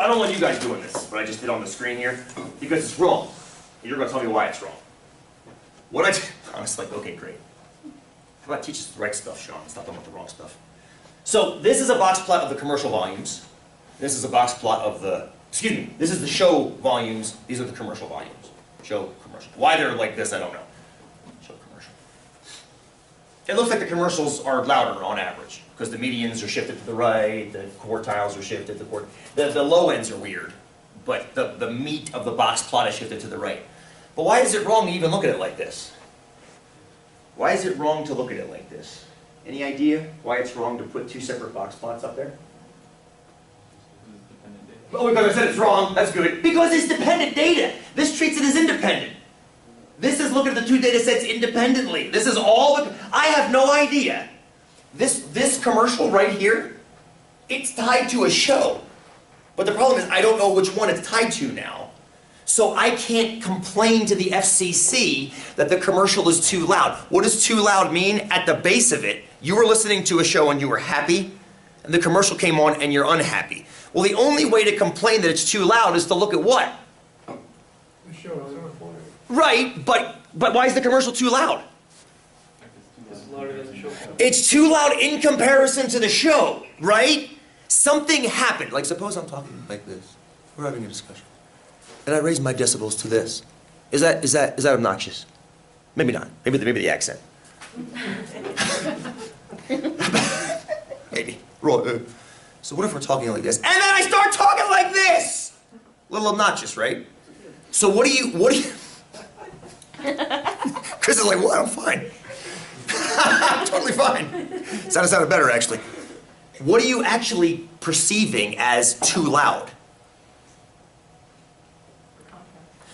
I don't want you guys doing this, what I just did on the screen here, because it's wrong. And you're going to tell me why it's wrong. What I did, I was like, okay, great. How about teach us the right stuff, Sean? Stop talking about the wrong stuff. So this is a box plot of the commercial volumes. This is a box plot of the, excuse me, this is the show volumes. These are the commercial volumes. Show, commercial. Why they're like this, I don't know. Show, commercial. It looks like the commercials are louder on average, because the medians are shifted to the right, the quartiles are shifted, the low ends are weird, but the meat of the box plot is shifted to the right. But why is it wrong to even look at it like this? Why is it wrong to look at it like this? Any idea why it's wrong to put two separate box plots up there? Oh, because I said it's wrong. That's good. Because it's dependent data. This treats it as independent. This is looking at the two data sets independently. This is all the... I have no idea. This commercial right here, it's tied to a show. But the problem is I don't know which one it's tied to now. So I can't complain to the FCC that the commercial is too loud. What does too loud mean? At the base of it, you were listening to a show and you were happy, and the commercial came on and you're unhappy. Well, the only way to complain that it's too loud is to look at what? The show is on. Right, but why is the commercial too loud? It's louder than the show. It's too loud in comparison to the show, right? Something happened. Like suppose I'm talking like this. We're having a discussion. And I raise my decibels to this. Is that obnoxious? Maybe not. Maybe the accent. Maybe. So what if we're talking like this? And then I start talking like this! A little obnoxious, right? So what do you... Chris is like, what? I'm fine. I'm totally fine. Sounded better, actually. What are you actually perceiving as too loud?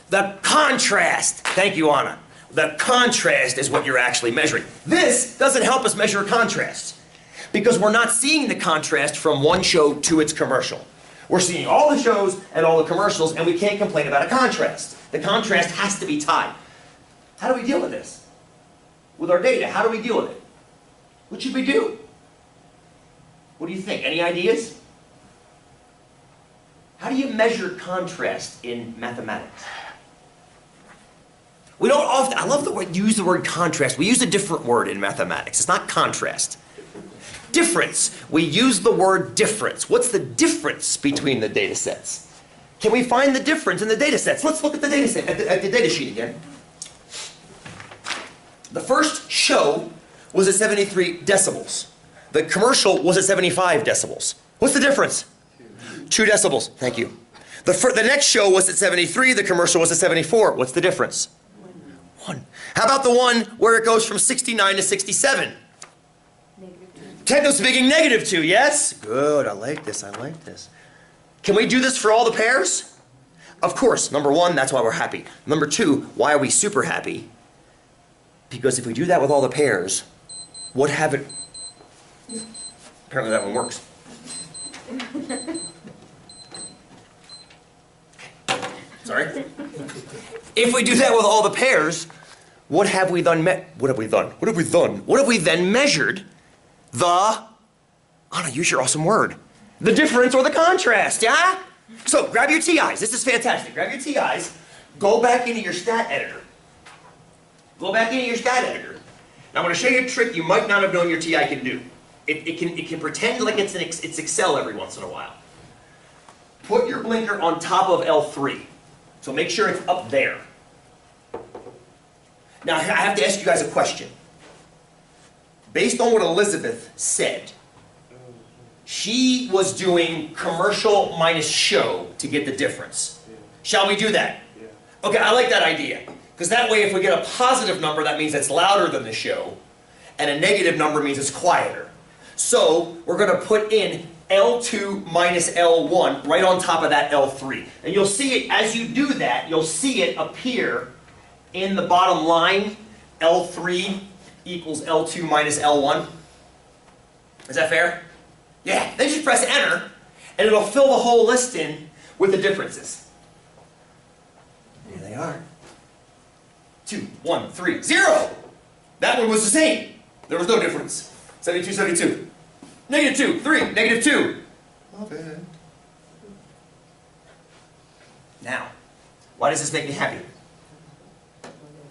The contrast. Thank you, Anna. The contrast is what you're actually measuring. This doesn't help us measure contrast because we're not seeing the contrast from one show to its commercial. We're seeing all the shows and all the commercials, and we can't complain about a contrast. The contrast has to be tied. How do we deal with this? With our data, how do we deal with it? What should we do? What do you think? Any ideas? How do you measure contrast in mathematics? We don't often, I love the word, use the word contrast. We use a different word in mathematics. It's not contrast. Difference. We use the word difference. What's the difference between the data sets? Can we find the difference in the data sets? Let's look at the data set, at the data sheet again. The first show was at 73 decibels. The commercial was at 75 decibels. What's the difference? 2 decibels. Thank you. The next show was at 73. The commercial was at 74. What's the difference? 1. How about the one where it goes from 69 to 67? Techno speaking, -2, yes? Good, I like this, I like this. Can we do this for all the pairs? Of course. Number 1, that's why we're happy. Number 2, why are we super happy? Because if we do that with all the pairs, what have it... Apparently that one works. Sorry? If we do that with all the pairs, what have we then measured? Anna, use your awesome word. The difference or the contrast, yeah? So grab your TIs. This is fantastic. Grab your TIs. Go back into your stat editor. Go back into your stat editor. Now I'm going to show you a trick you might not have known your TI can do. It can pretend like it's Excel every once in a while. Put your blinker on top of L3. So make sure it's up there. Now I have to ask you guys a question. Based on what Elizabeth said, she was doing commercial minus show to get the difference. Shall we do that? Okay, I like that idea. Because that way if we get a positive number, that means it's louder than the show. And a negative number means it's quieter. So we're going to put in L2 minus L1 right on top of that L3. And you'll see it, as you do that, you'll see it appear in the bottom line, L3 equals L2 minus L1. Is that fair? Yeah. Then you press enter, and it'll fill the whole list in with the differences. There they are. 2, 1, 3, 0. That one was the same. There was no difference. 72, 72. -2, 3, -2. Love it. Now, why does this make me happy?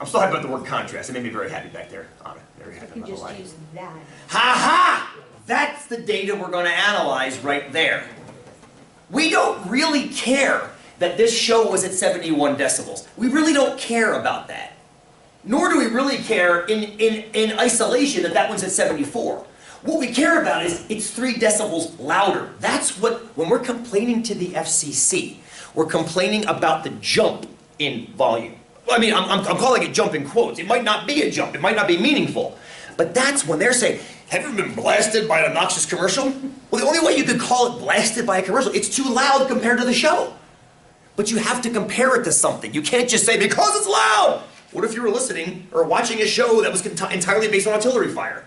I'm still happy about the word contrast. It made me very happy back there. Anna, very happy, You I'm not just gonna lie. use that. Ha ha! That's the data we're going to analyze right there. We don't really care that this show was at 71 decibels. We really don't care about that. Nor do we really care in isolation that that one's at 74. What we care about is it's 3 decibels louder. That's what, when we're complaining to the FCC, we're complaining about the jump in volume. I mean, I'm calling it jump in quotes. It might not be a jump. It might not be meaningful. But that's when they're saying, have you ever been blasted by an obnoxious commercial? Well, the only way you could call it blasted by a commercial, it's too loud compared to the show. But you have to compare it to something. You can't just say, because it's loud. What if you were listening or watching a show that was entirely based on artillery fire?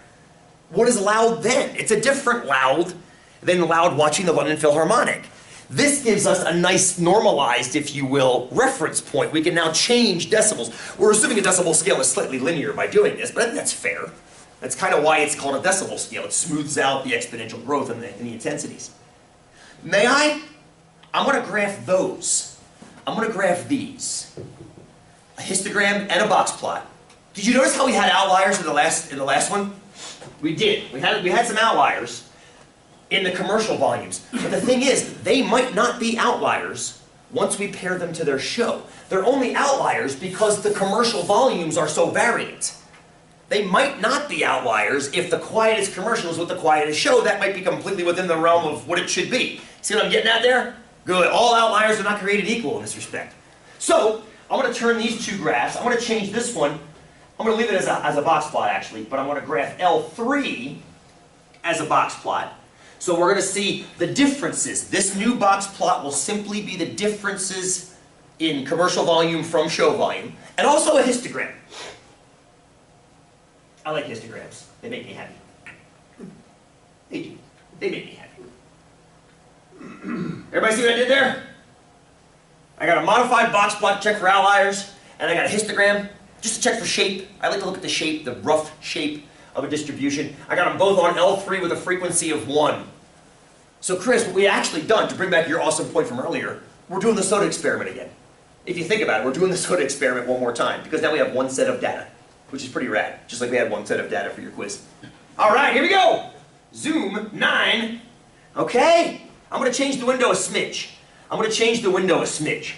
What is loud then? It's a different loud than loud watching the London Philharmonic. This gives us a nice normalized, if you will, reference point. We can now change decibels. We're assuming a decibel scale is slightly linear by doing this, but I think that's fair. That's kind of why it's called a decibel scale. It smooths out the exponential growth in the intensities. May I? I'm going to graph those. I'm going to graph these. A histogram and a box plot. Did you notice how we had outliers in the last one? We did. We had some outliers in the commercial volumes. But the thing is, they might not be outliers once we pair them to their show. They're only outliers because the commercial volumes are so variant. They might not be outliers if the quietest commercial is with the quietest show. That might be completely within the realm of what it should be. See what I'm getting at there? Good. All outliers are not created equal in this respect. So, I'm going to turn these 2 graphs. I'm going to change this one. I'm going to leave it as a box plot, actually, but I'm going to graph L3 as a box plot. So we're going to see the differences. This new box plot will simply be the differences in commercial volume from show volume, and also a histogram. I like histograms. They make me happy. They do. They make me happy. Everybody see what I did there? I got a modified box plot to check for outliers, and I got a histogram just to check for shape. I like to look at the shape, the rough shape of a distribution. I got them both on L3 with a frequency of 1. So Chris, what we actually done, to bring back your awesome point from earlier, we're doing the soda experiment again. If you think about it, we're doing the soda experiment one more time, because now we have one set of data, which is pretty rad, just like we had one set of data for your quiz. All right, here we go. Zoom 9. Okay, I'm going to change the window a smidge. I'm going to change the window a smidge.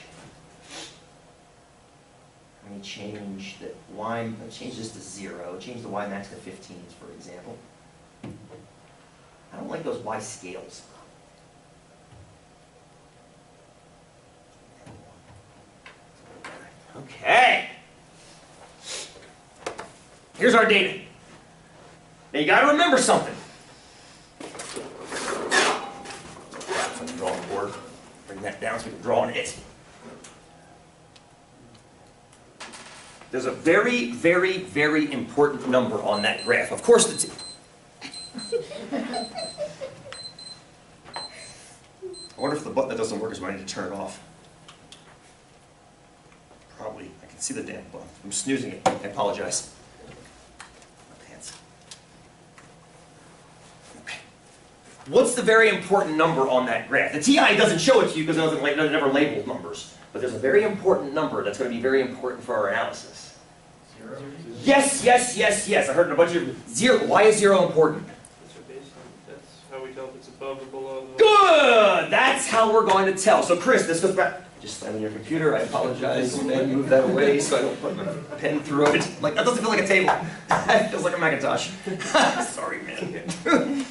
Let me change the Y, let's change this to 0. Change the Y max to 15s, for example. I don't like those Y scales. Okay. Here's our data. Now you got to remember something. So draw a board. Bring that down so we can draw on it. There's a very, very, very important number on that graph. Of course, it's. I wonder if the button that doesn't work is when I need to turn it off. Probably. I can see the damn button. I'm snoozing it. I apologize. My pants. Okay. What's the very important number on that graph? The TI doesn't show it to you because it never labeled numbers. But there's a very important number that's going to be very important for our analysis. 0? Yes, yes, yes, yes. I heard a bunch of 0. Why is 0 important? That's how we tell if it's above or below the... Good! That's how we're going to tell. So Chris, this goes back. Just slam in your computer. I apologize. And move that away so I don't put my pen through it. Like, that doesn't feel like a table. It feels like a Macintosh. Sorry, man.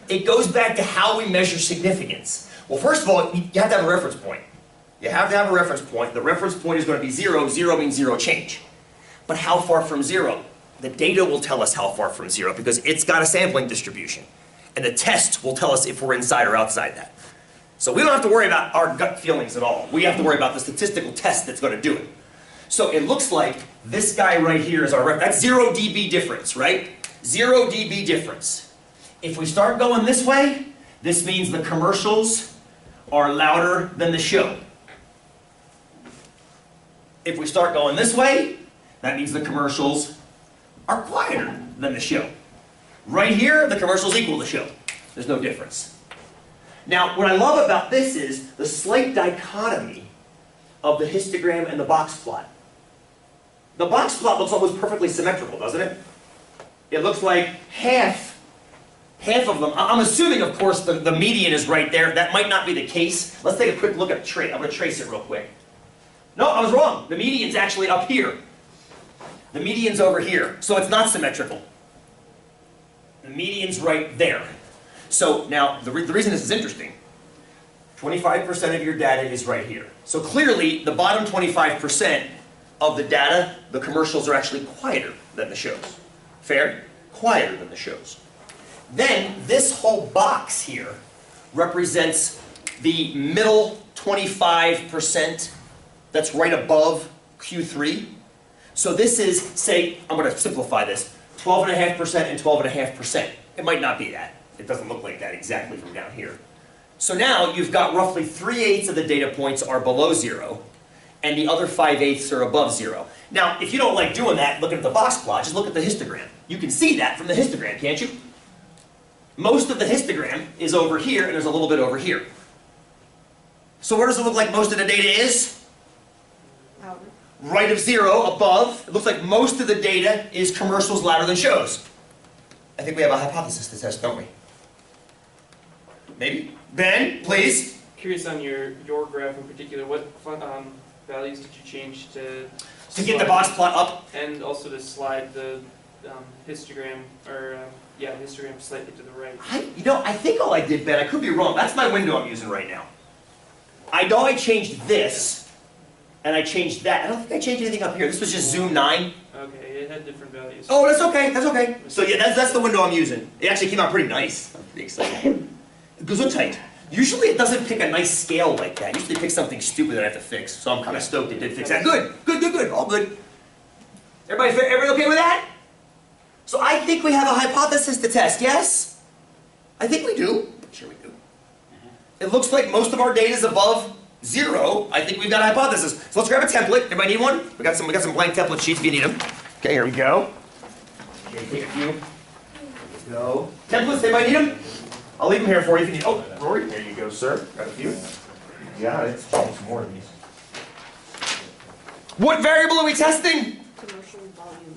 It goes back to how we measure significance. Well, first of all, you have to have a reference point. You have to have a reference point. The reference point is going to be 0. 0 means 0 change. But how far from 0? The data will tell us how far from 0 because it's got a sampling distribution. And the test will tell us if we're inside or outside that. So we don't have to worry about our gut feelings at all. We have to worry about the statistical test that's going to do it. So it looks like this guy right here is our reference. That's 0 dB difference, right? 0 dB difference. If we start going this way, this means the commercials are louder than the show. If we start going this way, that means the commercials are quieter than the show. Right here, the commercials equal the show. There's no difference. Now, what I love about this is the slight dichotomy of the histogram and the box plot. The box plot looks almost perfectly symmetrical, doesn't it? It looks like half of them. I'm assuming, of course, the median is right there. That might not be the case. Let's take a quick look at a trace. I'm going to trace it real quick. No, I was wrong. The median's actually up here. The median's over here, so it's not symmetrical. The median's right there. So now, the reason this is interesting, 25% of your data is right here. So clearly, the bottom 25% of the data, the commercials are actually quieter than the shows. Fair? Quieter than the shows. Then, this whole box here represents the middle 25% that's right above Q3. So this is, say, I'm going to simplify this, 12.5% and 12.5%. It might not be that. It doesn't look like that exactly from down here. So now you've got roughly 3/8 of the data points are below 0, and the other 5/8 are above 0. Now, if you don't like doing that, looking at the box plot, just look at the histogram. You can see that from the histogram, can't you? Most of the histogram is over here, and there's a little bit over here. So where does it look like most of the data is? Outer. Right of 0, above. It looks like most of the data is commercials louder than shows. I think we have a hypothesis to test, don't we? Maybe? Ben, please. Curious on your graph in particular, what values did you change to Get the box plot up. and also to slide the histogram, or histogram slightly to the right? I think all I did, Ben, I could be wrong. That's my window I'm using right now. I know I changed this, and I changed that. I don't think I changed anything up here. This was just Zoom 9. Okay, it had different values. Oh, that's okay, that's okay. So yeah, that's the window I'm using. It actually came out pretty nice. I'm pretty excited. Gesundheit. Usually it doesn't pick a nice scale like that. Usually it picks something stupid that I have to fix. So I'm kind of stoked it did fix that. Good, good, good, good, all good. Everybody okay with that? So I think we have a hypothesis to test, yes? I think we do. Sure we do. It looks like most of our data is above 0. I think we've got a hypothesis. So let's grab a template. Everybody need one? We got some blank template sheets if you need them. Okay, here we go. Okay, take a few. Here we go. Templates, anybody need them? I'll leave them here for you if you need. Oh, Rory, there you go, sir. Got a few. You got it. Some more of these. What variable are we testing? Commercial volume.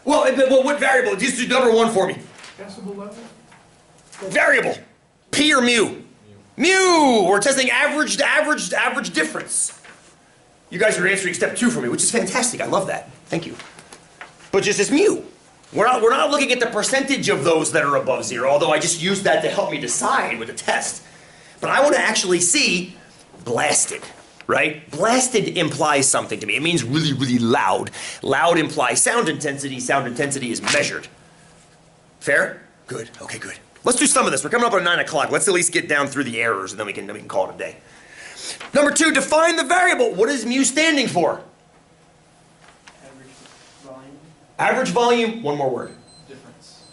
Well, what variable? Just do number 1 for me. Decibel level? Variable. P or mu? Mu! We're testing average difference. You guys are answering step 2 for me, which is fantastic. I love that. Thank you. But just as mu. We're not looking at the percentage of those that are above 0, although I just used that to help me decide with the test. But I want to actually see blasted, right? Blasted implies something to me. It means really, really loud. Loud implies sound intensity. Sound intensity is measured. Fair? Good. Okay, good. Let's do some of this. We're coming up on 9 o'clock. Let's at least get down through the errors, and then we can call it a day. Number 2, define the variable. What is mu standing for? Average volume Average volume. One more word. difference.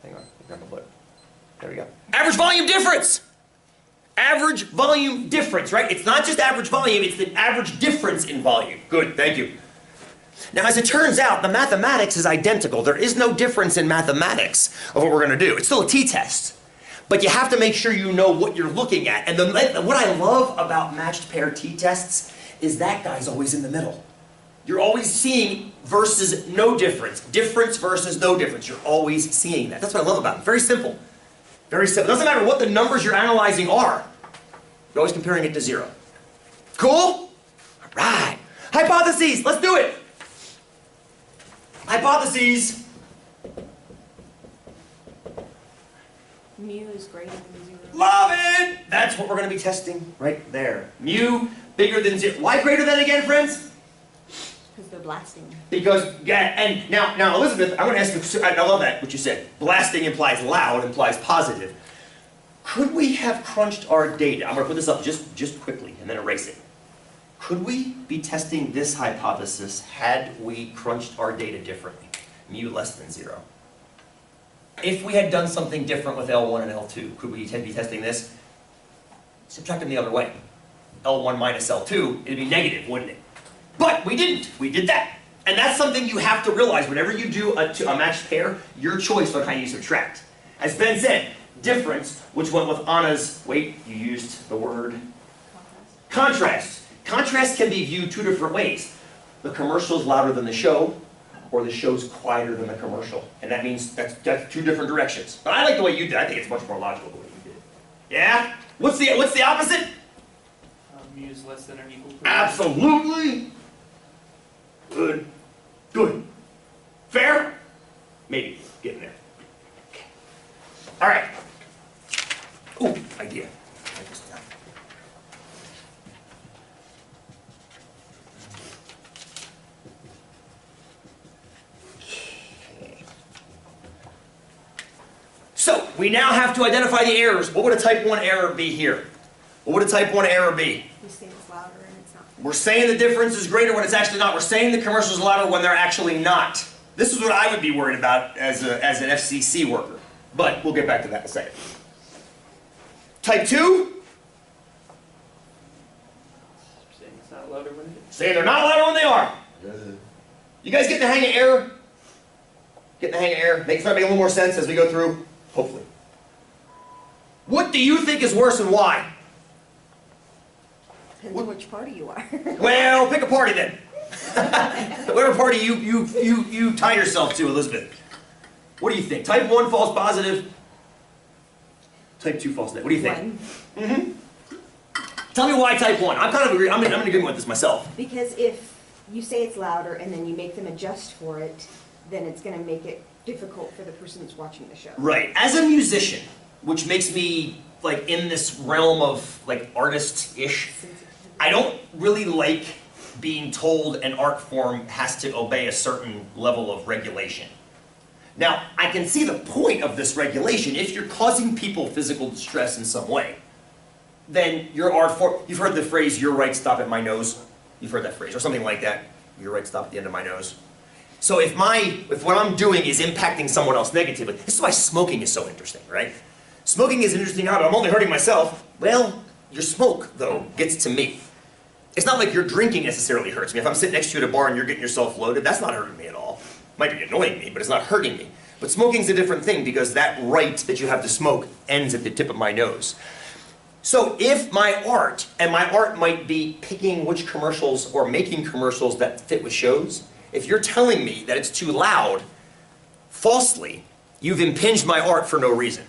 Hang on. Grab my foot. There we go. Average volume difference. Average volume difference, right? It's not just average volume, it's the average difference in volume. Good, thank you. Now, as it turns out, the mathematics is identical. There is no difference in mathematics of what we're going to do. It's still a t-test. But you have to make sure you know what you're looking at. And what I love about matched pair t-tests is that guy's always in the middle. You're always seeing versus no difference. Difference versus no difference. You're always seeing that. That's what I love about it. Very simple. Very simple. It doesn't matter what the numbers you're analyzing are. You're always comparing it to 0. Cool? All right. Hypotheses. Let's do it. Hypotheses. Mu is greater than 0. Love it! That's what we're going to be testing right there. Mu bigger than 0. Why greater than again, friends? Because they're blasting. Because, yeah, and now Elizabeth, I'm going to ask you, I love that, what you said. Blasting implies loud, implies positive. Could we have crunched our data? I'm going to put this up just quickly and then erase it. Could we be testing this hypothesis had we crunched our data differently? Mu less than 0. If we had done something different with L1 and L2, could we be testing this? Subtract them the other way. L1 minus L2, it'd be negative, wouldn't it? But we didn't. We did that. And that's something you have to realize. Whenever you do a matched pair, your choice on how you subtract. As Ben said, difference, which went with Anna's, wait, you used the word contrast. Contrast can be viewed two different ways. The commercial's louder than the show, or the show's quieter than the commercial. And that means that's two different directions. But I like the way you did. I think it's much more logical the way you did it. Yeah? What's the opposite? Muse less than or equal to. Absolutely. Good. Good. Fair? Maybe. Getting there. Okay. All right. Ooh, idea. Write this down. Okay. So, we now have to identify the errors. What would a type 1 error be here? What would a type 1 error be? You say it's louder and it's not. We're saying the difference is greater when it's actually not. We're saying the commercials are louder when they're actually not. This is what I would be worried about as an FCC worker. But we'll get back to that in a second. Type 2, Saying it's not louder when it is. saying they're not louder when they are. You guys get the hang of error? Get the hang of error? Make it make a little more sense as we go through? Hopefully. What do you think is worse and why? Depends on which party you are. Well, pick a party then. Whatever party you tie yourself to, Elizabeth. What do you think? Type 1 false positive. Type 2 false negative. What do you think? Tell me why type 1. I'm kind of agree. I'm in agreement with this myself. Because if you say it's louder and then you make them adjust for it, then it's going to make it difficult for the person that's watching the show. Right. As a musician, which makes me like in this realm of like artist-ish, I don't really like being told an art form has to obey a certain level of regulation. Now, I can see the point of this regulation. If you're causing people physical distress in some way, then your art form, you've heard the phrase, "You're right, stop at my nose." You've heard that phrase, or something like that. "You're right, stop at the end of my nose." So if what I'm doing is impacting someone else negatively, this is why smoking is so interesting, right? Smoking is an interesting habit. I'm only hurting myself. Well, your smoke, though, gets to me. It's not like your drinking necessarily hurts me. If I'm sitting next to you at a bar and you're getting yourself loaded, that's not hurting me at all. Might be annoying me, but it's not hurting me. But smoking's a different thing because that right that you have to smoke ends at the tip of my nose. So if my art, and my art might be picking which commercials or making commercials that fit with shows, if you're telling me that it's too loud, falsely, you've impinged my art for no reason.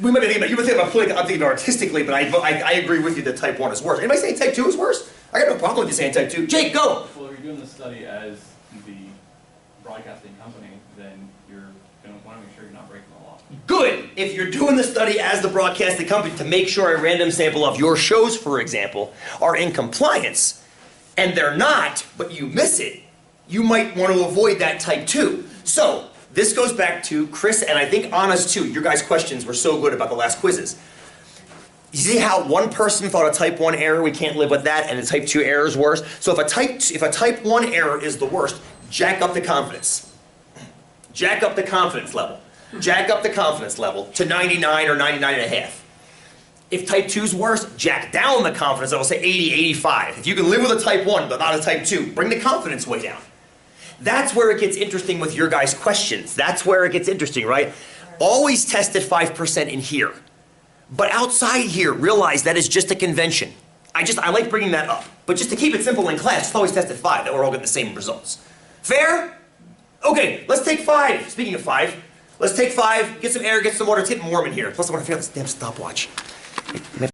We might be thinking about, you might think about I'm thinking artistically, but I agree with you that type 1 is worse. Anybody saying type 2 is worse? I got no problem with you saying type 2. Jake, go! Well, if you're doing the study as the broadcasting company, then you're going to want to make sure you're not breaking the law. Good! If you're doing the study as the broadcasting company to make sure a random sample of your shows, for example, are in compliance, and they're not, but you miss it, you might want to avoid that type 2. So, this goes back to Chris, and I think Anna's too. Your guys' questions were so good about the last quizzes. You see how one person thought a type 1 error, we can't live with that, and a type 2 error is worse? So if a type 1 error is the worst, jack up the confidence. Jack up the confidence level. Jack up the confidence level to 99 or 99.5. If type 2 is worse, jack down the confidence level, say 80, 85. If you can live with a type 1 but not a type 2, bring the confidence way down. That's where it gets interesting with your guys' questions. That's where it gets interesting, right? Always test at 5% in here. But outside here, realize that is just a convention. I like bringing that up. But just to keep it simple in class, just always test at 5, that we're all getting the same results. Fair? Okay, let's take 5. Speaking of 5, let's take 5, get some air, get some water. It's getting warm in here. Plus I want to figure out this damn stopwatch.